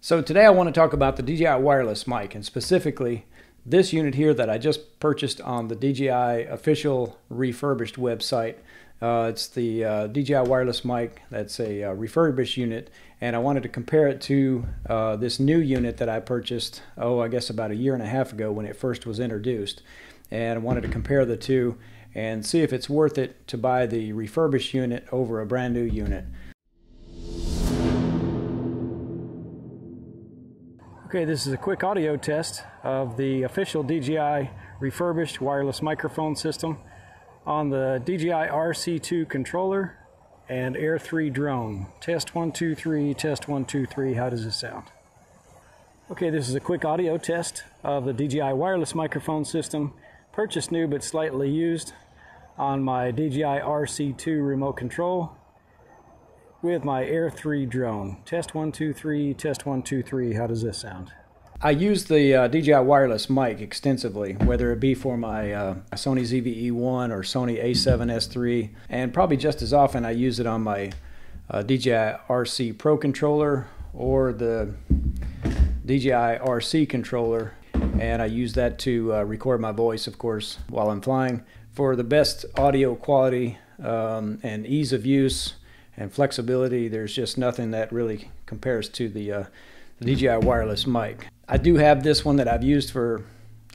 So today I want to talk about the DJI wireless mic, and specifically this unit here that I just purchased on the DJI official Refurbished website. It's the DJI wireless mic. That's a refurbished unit, and I wanted to compare it to this new unit that I purchased, I guess about a year and a half ago when it first was introduced. And I wanted to compare the two and see if it's worth it to buy the refurbished unit over a brand new unit. Okay, this is a quick audio test of the official DJI refurbished wireless microphone system on the DJI RC2 controller and Air 3 drone. Test 1, 2, 3, test 1, 2, 3. How does it sound? Okay, this is a quick audio test of the DJI wireless microphone system, purchased new but slightly used, on my DJI RC2 remote control with my Air 3 drone. Test 1, 2, 3, test 1, 2, 3. How does this sound? I use the DJI wireless mic extensively, whether it be for my Sony ZV-E1 or Sony A7S III, and probably just as often I use it on my DJI RC Pro controller or the DJI RC controller, and I use that to record my voice, of course, while I'm flying. For the best audio quality and ease of use and flexibility, there's just nothing that really compares to the DJI wireless mic. I do have this one that I've used for,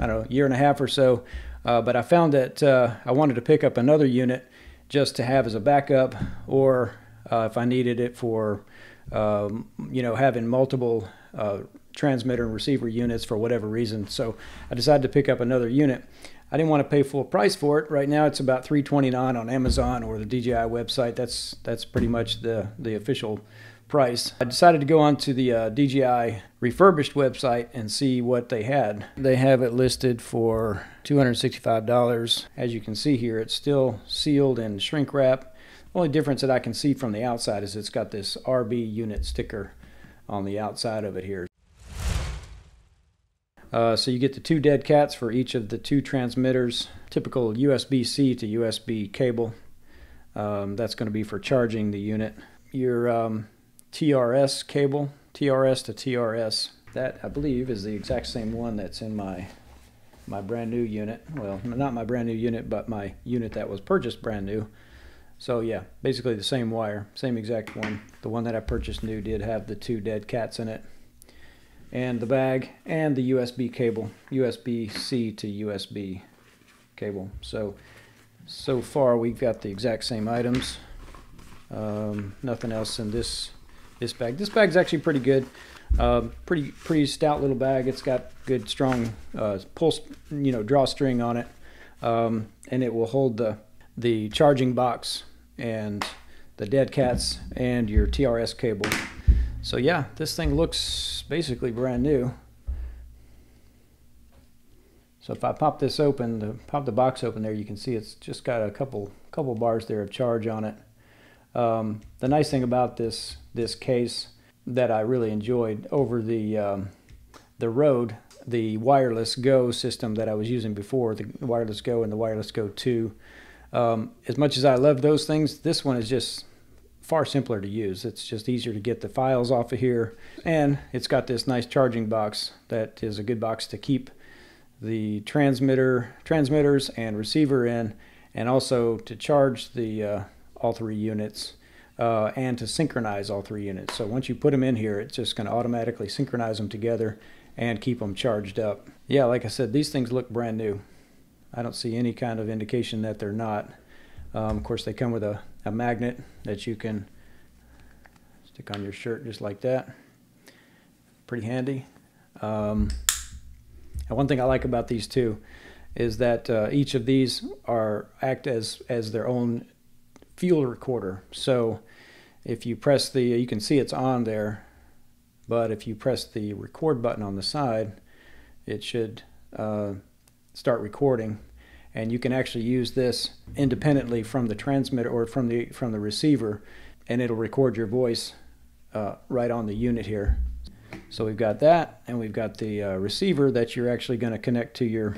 I don't know, a year and a half or so, but I found that I wanted to pick up another unit just to have as a backup, or if I needed it for, having multiple transmitter and receiver units for whatever reason. So I decided to pick up another unit. I didn't want to pay full price for it. Right now it's about $329 on Amazon or the DJI website. That's pretty much the official price. I decided to go on to the DJI Refurbished website and see what they had. They have it listed for $265. As you can see here, it's still sealed in shrink wrap. The only difference that I can see from the outside is it's got this RB unit sticker on the outside of it here. So you get the two dead cats for each of the two transmitters. Typical USB-C to USB cable. That's going to be for charging the unit. Your TRS cable, TRS to TRS. That, I believe, is the exact same one that's in my brand new unit. Well, not my brand new unit, but my unit that was purchased brand new. So yeah, basically the same wire, same exact one. The one that I purchased new did have the two dead cats in it, and the bag, and the USB cable, USB-C to USB cable. So far we've got the exact same items. Nothing else in this bag. This bag's actually pretty good. Pretty stout little bag. It's got good strong drawstring on it, and it will hold the charging box and the dead cats and your TRS cable. So yeah, this thing looks basically brand new. So if I pop this open, pop the box open there, you can see it's just got a couple bars there of charge on it. The nice thing about this case that I really enjoyed over the Rode, the Wireless Go system that I was using before, the Wireless Go and the Wireless Go 2, as much as I love those things, this one is just far simpler to use. It's just easier to get the files off of here, and it's got this nice charging box that is a good box to keep the transmitters and receiver in, and also to charge the all three units and to synchronize all three units. So once you put them in here, it's just going to automatically synchronize them together and keep them charged up. Yeah, like I said, these things look brand new. I don't see any kind of indication that they're not. Of course, they come with a magnet that you can stick on your shirt just like that. Pretty handy. And one thing I like about these two is that each of these act as their own fuel recorder. So if you press you can see it's on there, but if you press the record button on the side, it should start recording, and you can actually use this independently from the transmitter or from the receiver, and it'll record your voice right on the unit here. So we've got that, and we've got the receiver that you're actually going to connect to you're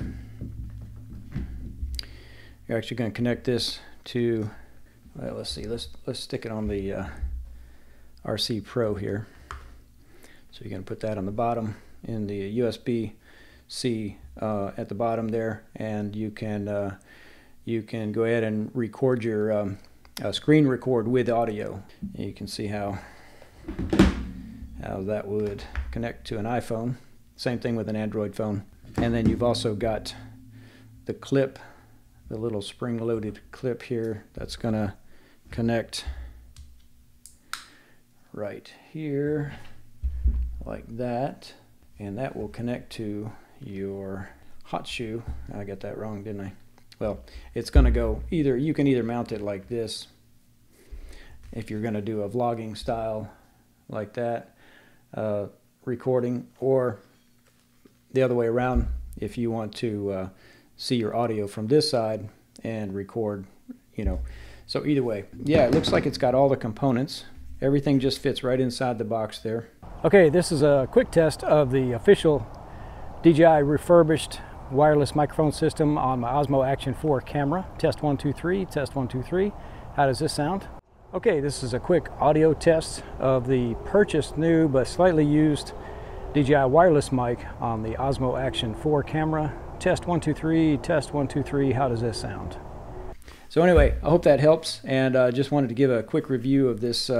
actually going to connect this to, let's see, let's stick it on the RC Pro here. So you're going to put that on the bottom in the USB-C at the bottom there, and you can go ahead and record your screen record with audio. You can see how that would connect to an iPhone. Same thing with an Android phone. And then you've also got the clip, the little spring-loaded clip here that's going to connect right here like that, and that will connect to your hot shoe. I got that wrong, didn't I? Well, it's going to go either, you can either mount it like this if you're going to do a vlogging style like that, recording, or the other way around if you want to see your audio from this side and record, you know. So either way, yeah, it looks like it's got all the components. Everything just fits right inside the box there. Okay, this is a quick test of the official DJI Refurbished wireless microphone system on my Osmo Action 4 camera. Test 1, 2, 3, test 1, 2, 3. How does this sound? Okay, this is a quick audio test of the purchased new but slightly used DJI wireless mic on the Osmo Action 4 camera. Test 1, 2, 3, test 1, 2, 3. How does this sound? So anyway, I hope that helps, and just wanted to give a quick review of this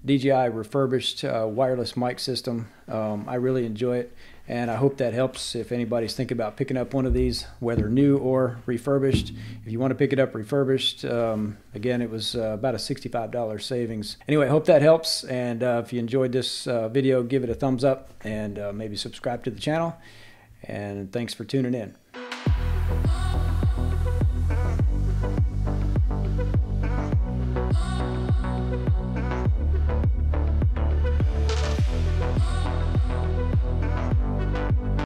DJI Refurbished wireless mic system. I really enjoy it, and I hope that helps if anybody's thinking about picking up one of these, whether new or refurbished. If you want to pick it up refurbished, again, it was about a $65 savings. Anyway, I hope that helps, and if you enjoyed this video, give it a thumbs up, and maybe subscribe to the channel, and thanks for tuning in.